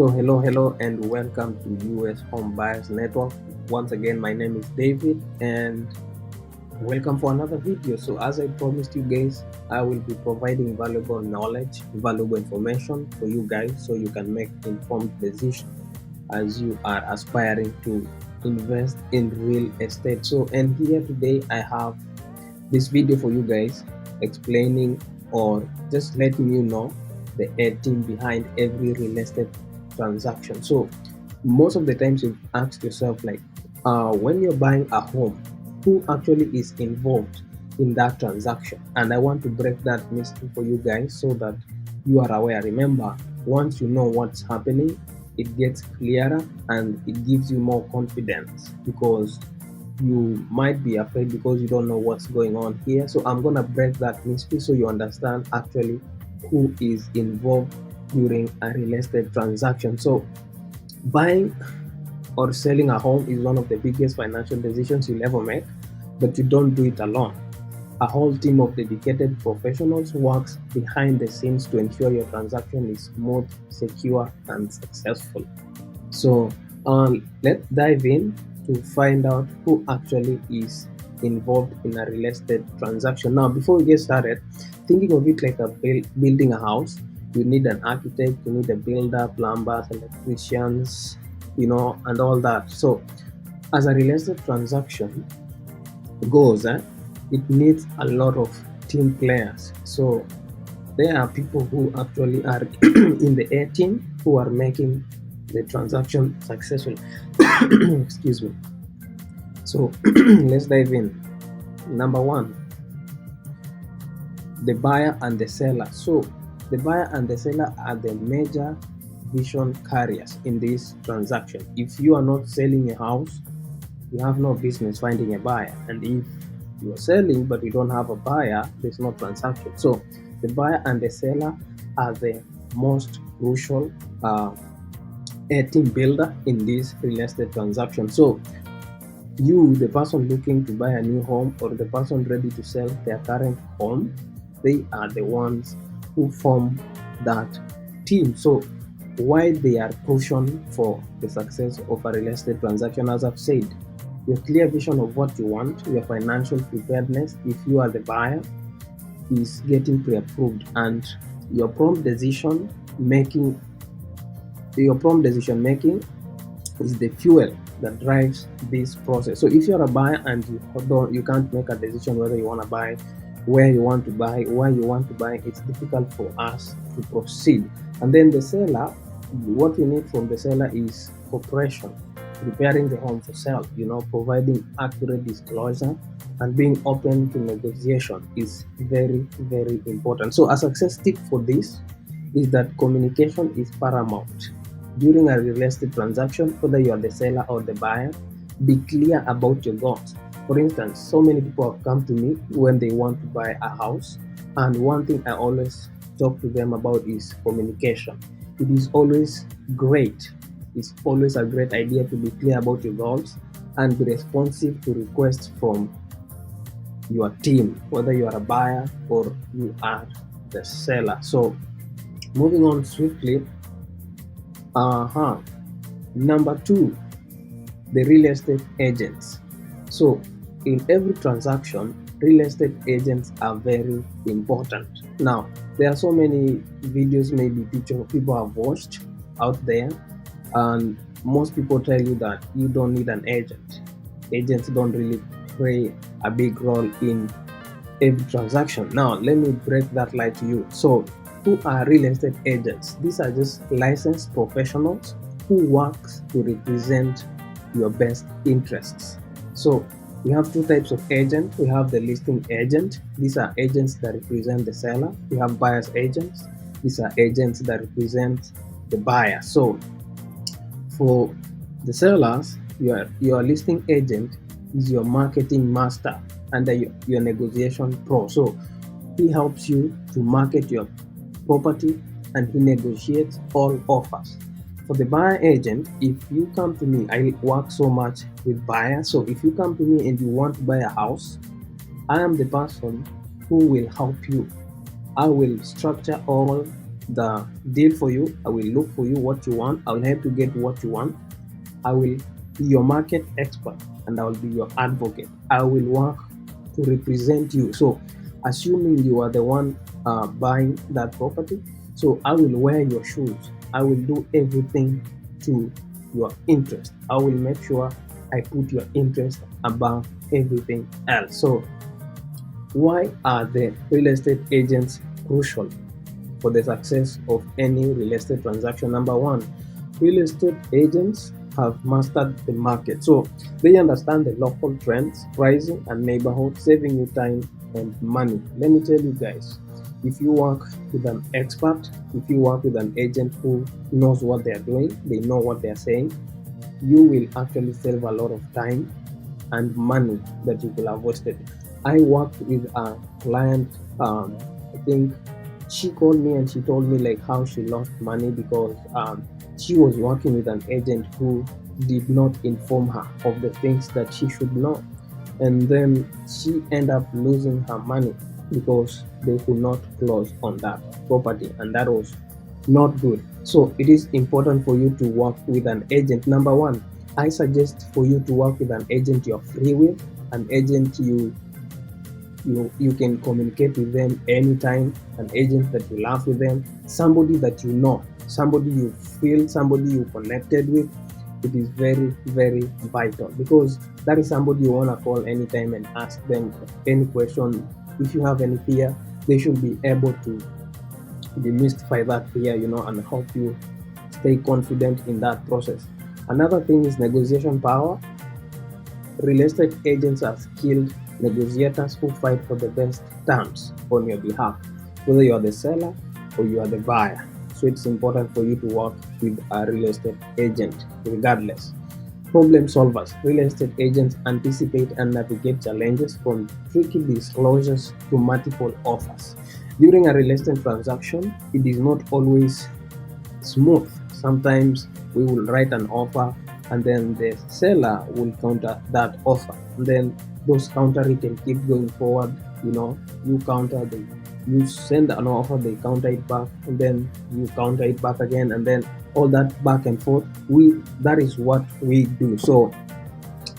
So hello and welcome to US Home Buyers Network. Once again, my name is David and welcome for another video. So as I promised you guys, I will be providing valuable knowledge, valuable information for you guys so you can make informed decisions as you are aspiring to invest in real estate. So and here today I have this video for you guys explaining or just letting you know the team behind every real estate transaction. So most of the times you ask yourself like when you're buying a home, who actually is involved in that transaction? And I want to break that mystery for you guys so that you are aware. Remember, once you know what's happening, it gets clearer and it gives you more confidence, because you might be afraid because you don't know what's going on here. So I'm gonna break that mystery so you understand actually who is involved during a real estate transaction. So buying or selling a home is one of the biggest financial decisions you'll ever make, but you don't do it alone. A whole team of dedicated professionals works behind the scenes to ensure your transaction is smooth, secure, and successful. So let's dive in to find out who actually is involved in a real estate transaction. Now, before we get started, thinking of it like a building a house, you need an architect, you need a builder, plumbers, electricians, and all that. So, as a real estate transaction goes, it needs a lot of team players. So, there are people who actually are in the A team who are making the transaction successful. Excuse me. So let's dive in. Number one, the buyer and the seller. So the buyer and the seller are the major vision carriers in this transaction. If you are not selling a house, you have no business finding a buyer. And if you are selling but you don't have a buyer, there's no transaction. So the buyer and the seller are the most crucial a team builder in this real estate transaction. So you, the person looking to buy a new home or the person ready to sell their current home, they are the ones who form that team. So why they are crucial for the success of a real estate transaction, as I've said, your clear vision of what you want, your financial preparedness if you are the buyer is getting pre-approved, and your prompt decision making is the fuel that drives this process. So if you're a buyer and you can't make a decision whether you want to buy, where you want to buy, why you want to buy, it's difficult for us to proceed. And then the seller, what we need from the seller is cooperation, preparing the home for sale, providing accurate disclosure and being open to negotiation is very, very important. So a success tip for this is that communication is paramount. During a real estate transaction, whether you are the seller or the buyer, be clear about your goals. For instance, so many people have come to me when they want to buy a house, and one thing I always talk to them about is communication. It is always great. It's always a great idea to be clear about your goals and be responsive to requests from your team, whether you are a buyer or you are the seller. So moving on swiftly, number two, the real estate agents. So in every transaction, real estate agents are very important. Now, there are so many videos maybe people have watched out there, and most people tell you that you don't need an agent. Agents don't really play a big role in every transaction. Now, let me break that lie to you. So who are real estate agents? These are just licensed professionals who works to represent your best interests. So we have two types of agent. We have the listing agent. These are agents that represent the seller. We have buyer's agents. These are agents that represent the buyer. So for the sellers, your listing agent is your marketing master and your negotiation pro. So he helps you to market your property and he negotiates all offers. For the buyer agent, if you come to me, I work so much with buyers. So if you come to me and you want to buy a house, I am the person who will help you. I will structure all the deal for you. I will look for you what you want. I will help you get what you want. I will be your market expert and I will be your advocate. I will work to represent you. So, assuming you are the one buying that property, so I will wear your shoes. I will do everything to your interest. I will make sure I put your interest above everything else. So, why are the real estate agents crucial for the success of any real estate transaction? Number one, real estate agents have mastered the market. So they understand the local trends, pricing, and neighborhood, saving you time and money. Let me tell you guys, if you work with an expert, if you work with an agent who knows what they're doing, they know what they're saying, you will actually save a lot of time and money that you could have wasted. I worked with a client, I think she called me and she told me like how she lost money because she was working with an agent who did not inform her of the things that she should know. And then she ended up losing her money because they could not close on that property, and that was not good. So it is important for you to work with an agent. Number one, I suggest for you to work with an agent you're free with, an agent you can communicate with them anytime, an agent that you laugh with them, somebody that you know, somebody you feel, somebody you connected with. It is very, very vital because that is somebody you want to call anytime and ask them any question. If you have any fear, they should be able to demystify that fear, and help you stay confident in that process. Another thing is negotiation power. Real estate agents are skilled negotiators who fight for the best terms on your behalf, whether you are the seller or you are the buyer. So it's important for you to work with a real estate agent regardless. Problem solvers. Real estate agents anticipate and navigate challenges from tricky disclosures to multiple offers. During a real estate transaction, it is not always smooth. Sometimes we will write an offer and then the seller will counter that offer. And then those counter it and keep going forward. You counter the you send an offer, they counter it back, and then you counter it back again, and then all that back and forth. That is what we do. So,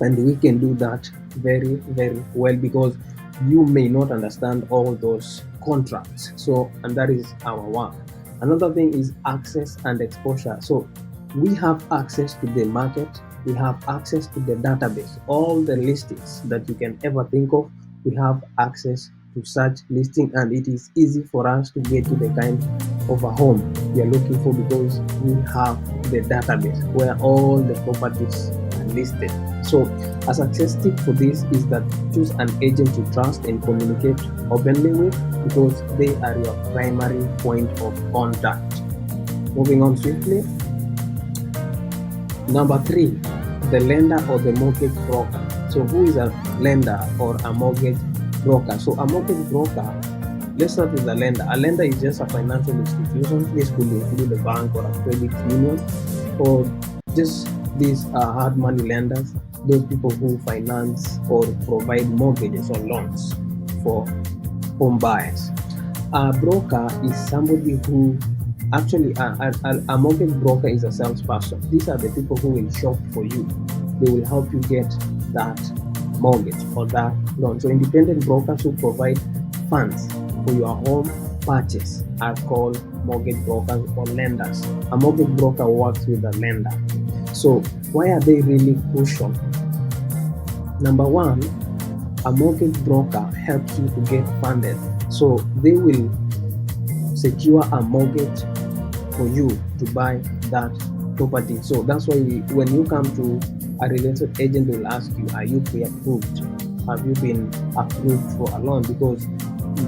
and we can do that very, very well because you may not understand all those contracts. So, and that is our work. Another thing is access and exposure. So we have access to the market, we have access to the database, all the listings that you can ever think of. We have access to such listing, and it is easy for us to get to the kind of a home we are looking for because we have the database where all the properties are listed. So a success tip for this is that choose an agent you trust and communicate openly with because they are your primary point of contact. Moving on swiftly. Number 3, the lender or the mortgage broker. So who is a lender or a mortgage broker? So a mortgage broker, let's start with the lender. A lender is just a financial institution. This could include a bank or a credit union, or just these hard money lenders, those people who finance or provide mortgages or loans for home buyers. A broker is somebody who actually a mortgage broker is a salesperson. These are the people who will shop for you. They will help you get that mortgage or that loan. So independent brokers who provide funds for your home purchase are called mortgage brokers or lenders. A mortgage broker works with a lender. So why are they really crucial? Number one, a mortgage broker helps you to get funded. So they will secure a mortgage for you to buy that property. So that's why when you come to a real estate agent, they will ask you, are you pre-approved? Have you been approved for a loan? Because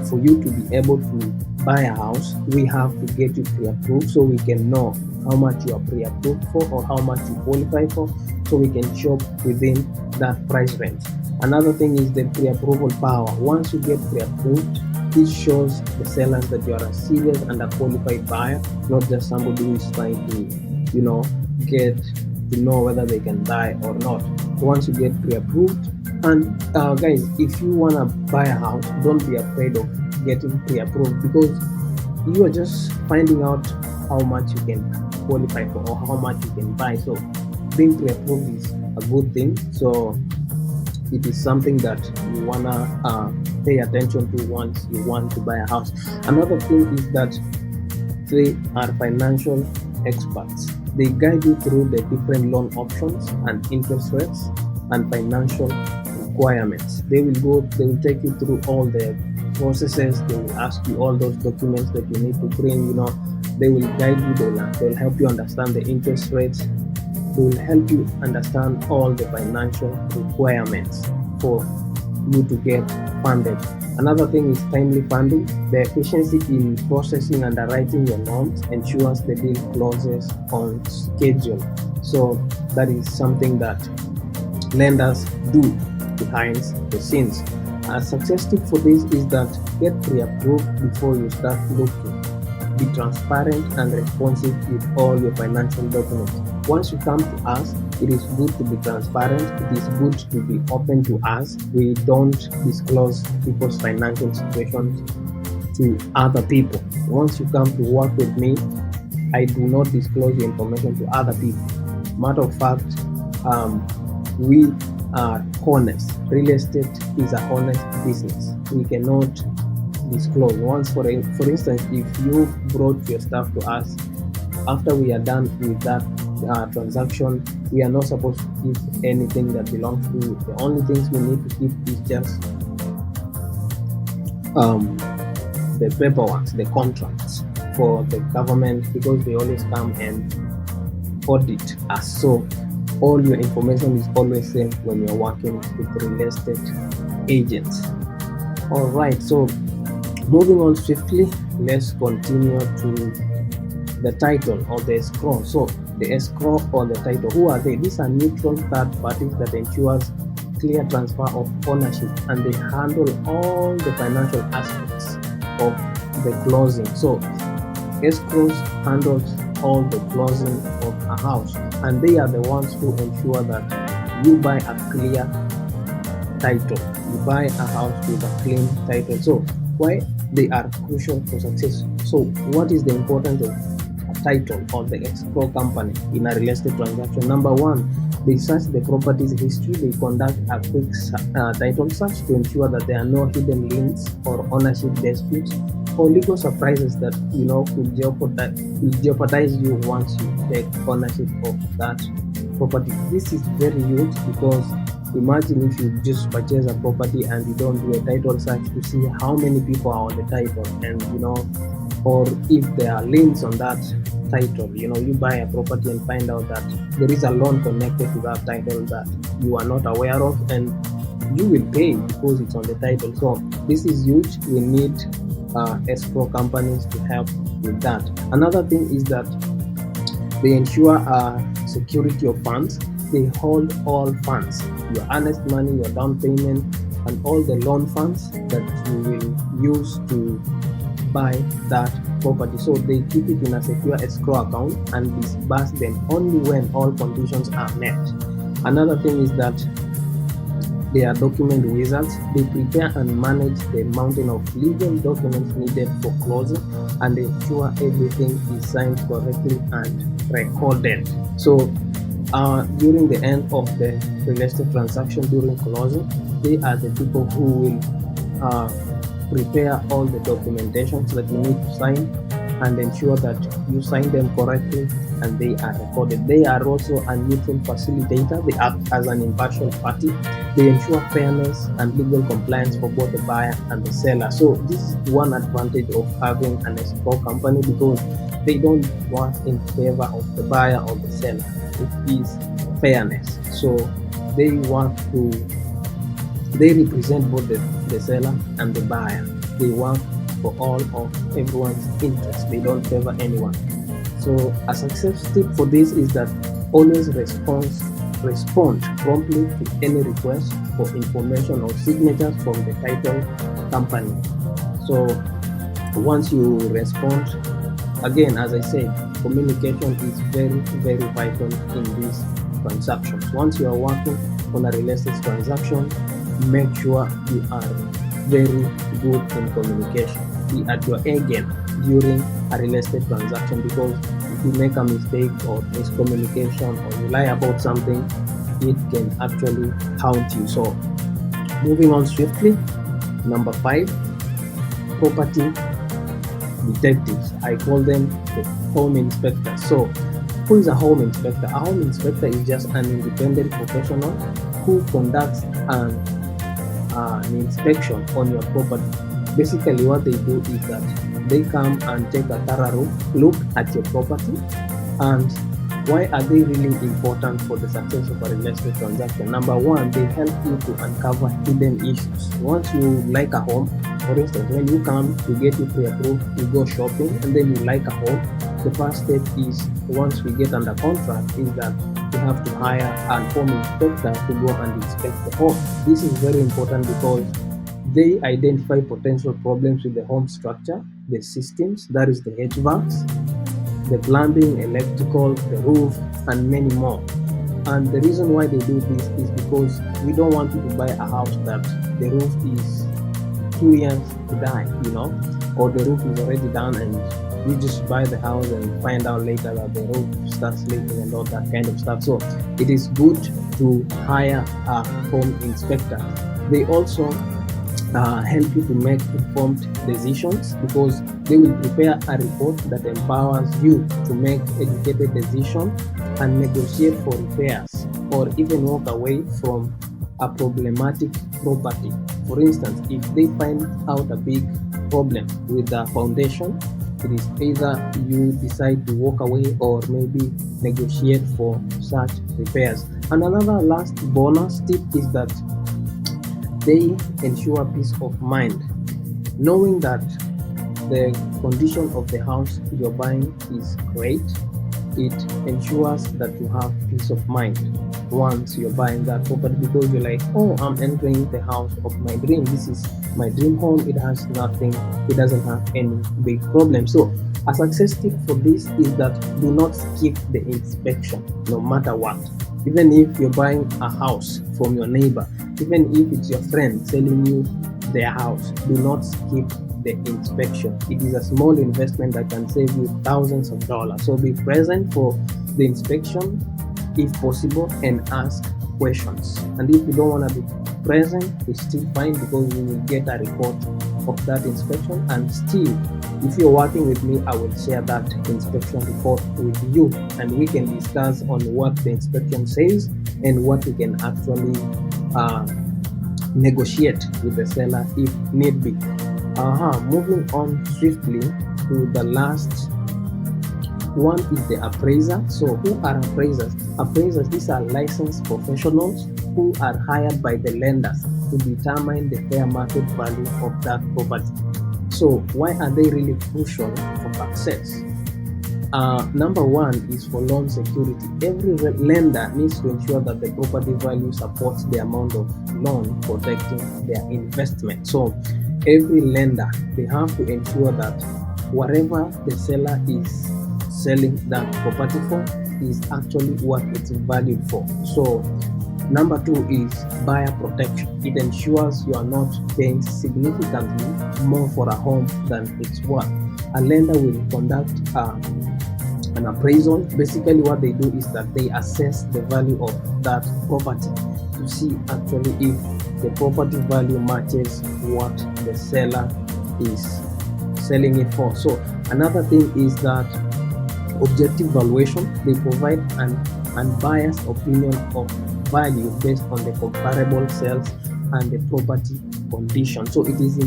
for you to be able to buy a house, we have to get you pre-approved so we can know how much you are pre-approved for or how much you qualify for, so we can shop within that price range. Another thing is the pre-approval power. Once you get pre-approved, it shows the sellers that you are a serious and a qualified buyer, not just somebody who is trying to, get to know whether they can buy or not. Once you get pre-approved, and guys, if you want to buy a house, don't be afraid of getting pre-approved because you are just finding out how much you can qualify for or how much you can buy. So being pre-approved is a good thing. So it is something that you wanna pay attention to once you want to buy a house. Another thing is that they are financial experts. They guide you through the different loan options and interest rates and financial requirements. They will take you through all the processes. They will ask you all those documents that you need to bring. They will guide you. They'll help you understand the interest rates. They will help you understand all the financial requirements for you to get funded. Another thing is timely funding. The efficiency in processing and underwriting your loans ensures the deal closes on schedule. So that is something that lenders do behind the scenes. A success tip for this is that get pre-approved before you start looking. Be transparent and responsive with all your financial documents. Once you come to us, it is good to be transparent. It is good to be open to us. We don't disclose people's financial situations to other people. Once you come to work with me, I do not disclose the information to other people. Matter of fact, we are honest. Real estate is a honest business. We cannot disclose. Once, for instance, if you brought your stuff to us, after we are done with that transaction, we are not supposed to keep anything that belongs to you. The only things we need to keep is just the paperwork, the contracts for the government, because they always come and audit us. So all your information is always safe when you're working with real estate agents. All right, so moving on swiftly, let's continue to the title or the escrow. So the escrow or the title, who are they? These are neutral third parties that ensures clear transfer of ownership, and they handle all the financial aspects of the closing. So escrows handles all the closing of a house, and they are the ones who ensure that you buy a clear title. You buy a house with a clean title. So why they are crucial for success? So what is the importance of a title or the escrow company in a real estate transaction? Number one, they search the property's history. They conduct a quick title search to ensure that there are no hidden liens or ownership disputes or legal surprises that could jeopardize you once you take ownership of that property. This is very huge, because imagine if you just purchase a property and you don't do a title search to see how many people are on the title, and or if there are liens on that title. You buy a property and find out that there is a loan connected to that title that you are not aware of, and you will pay because it's on the title. So this is huge. We need escrow companies to help with that. Another thing is that they ensure security of funds. They hold all funds, your earnest money, your down payment, and all the loan funds that you will use to buy that property. So they keep it in a secure escrow account and disburse them only when all conditions are met. Another thing is that they are document wizards. They prepare and manage the mountain of legal documents needed for closing, and they ensure everything is signed correctly and recorded. So during the end of the real estate transaction, during closing, they are the people who will prepare all the documentations that you need to sign and ensure that you sign them correctly and they are recorded. They are also a neutral facilitator. They act as an impartial party. They ensure fairness and legal compliance for both the buyer and the seller. So this is one advantage of having an escrow company, because they don't work in favor of the buyer or the seller. It is fairness. So they represent both the seller and the buyer. They work for all of everyone's interest. They don't favor anyone. So a success tip for this is that always respond promptly to any request for information or signatures from the title company. So once you respond, again, as I said, communication is very, very vital in these transactions. Once you are working on a real estate transaction, make sure you are very good in communication. be at your A game during a real estate transaction, because if you make a mistake or miscommunication or you lie about something, it can actually haunt you. So moving on swiftly, number 5, property detectives. I call them the home inspectors. So who is a home inspector? A home inspector is just an independent professional who conducts an inspection on your property. Basically what they do is that they come and take a thorough look at your property. And why are they really important for the success of a real estate transaction? Number 1, they help you to uncover hidden issues. Once you like a home, for instance, when you come to get it pre-approved, you go shopping and then you like a home, the first step is, once we get under contract, is that you have to hire a home inspector to go and inspect the home. This is very important because they identify potential problems with the home structure, the systems, that is the HVACs, the plumbing, electrical, the roof, and many more. And the reason why they do this is because we don't want you to buy a house that the roof is 2 years to die, or the roof is already done and you just buy the house and find out later that the roof starts leaking and all that kind of stuff. So it is good to hire a home inspector. They also help you to make informed decisions, because they will prepare a report that empowers you to make educated decisions and negotiate for repairs, or even walk away from a problematic property. For instance, if they find out a big problem with the foundation, it is either you decide to walk away or maybe negotiate for such repairs. And another last bonus tip is that they ensure peace of mind. Knowing that the condition of the house you're buying is great, it ensures that you have peace of mind once you're buying that property, because you're like, oh, I'm entering the house of my dream. This is my dream home. It has nothing, it doesn't have any big problem. So a success tip for this is that do not skip the inspection no matter what. Even if you're buying a house from your neighbor, even if it's your friend selling you their house, do not skip the inspection. It is a small investment that can save you thousands of dollars. So be present for the inspection if possible and ask questions. And if you don't want to be present, it's still fine, because you will get a report of that inspection. And still, if you're working with me, I will share that inspection report with you, and we can discuss on what the inspection says and what we can actually negotiate with the seller if need be. Moving on swiftly to the last one is the appraiser. So who are appraisers? Appraisers, these are licensed professionals who are hired by the lenders to determine the fair market value of that property. So why are they really crucial for success? Number 1 is for loan security. Every lender needs to ensure that the property value supports the amount of loan protecting their investment. So every lender, they have to ensure that whatever the seller is selling that property for is actually what it's valued for. So number 2 is buyer protection. It ensures you are not paying significantly more for a home than it's worth. A lender will conduct an appraisal. Basically what they do is that they assess the value of that property to see actually if the property value matches what the seller is selling it for. So another thing is that objective valuation. They provide an unbiased opinion of value based on the comparable sales and the property condition. So it is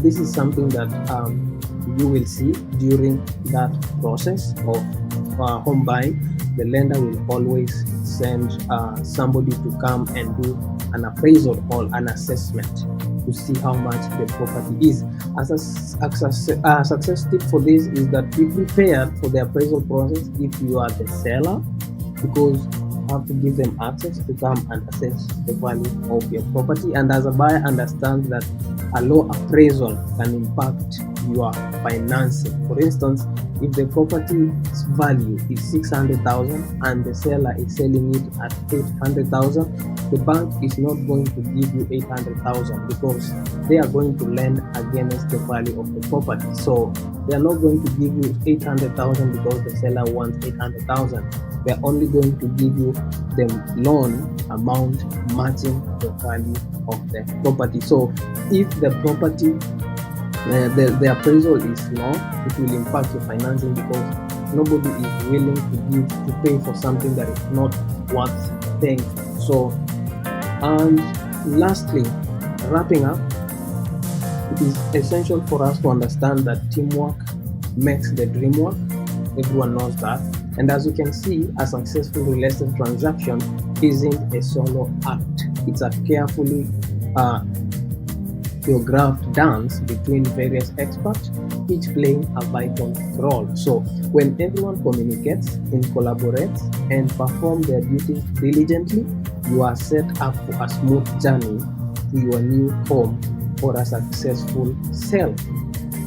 this is something that you will see during that process of home buying. The lender will always send somebody to come and do an appraisal or an assessment to see how much the property is. As a success tip for this is that be prepared for the appraisal process if you are the seller, because you have to give them access to come and assess the value of your property. And as a buyer, understand that a low appraisal can impact you are financing. For instance, if the property's value is 600,000 and the seller is selling it at 800,000, the bank is not going to give you 800,000 because they are going to lend against the value of the property. So they are not going to give you 800,000 because the seller wants 800,000. They are only going to give you the loan amount matching the value of the property. So if the property the appraisal is low, it will impact your financing because nobody is willing to pay for something that is not worth paying. So, and lastly, wrapping up, it is essential for us to understand that teamwork makes the dream work. Everyone knows that. And as you can see, a successful real estate transaction isn't a solo act. It's a carefully choreographed dance between various experts, each playing a vital role. So when everyone communicates and collaborates and performs their duties diligently, you are set up for a smooth journey to your new home or a successful sale.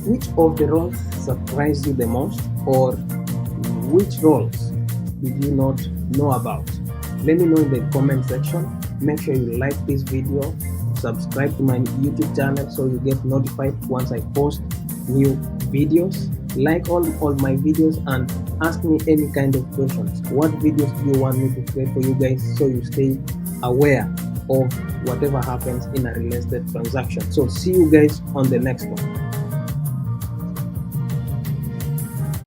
Which of the roles surprised you the most, or which roles did you not know about? Let me know in the comment section. Make sure you like this video, subscribe to my YouTube channel so you get notified once I post new videos. Like all my videos and ask me any kind of questions. What videos do you want me to create for you guys so you stay aware of whatever happens in a real estate transaction? So see you guys on the next one.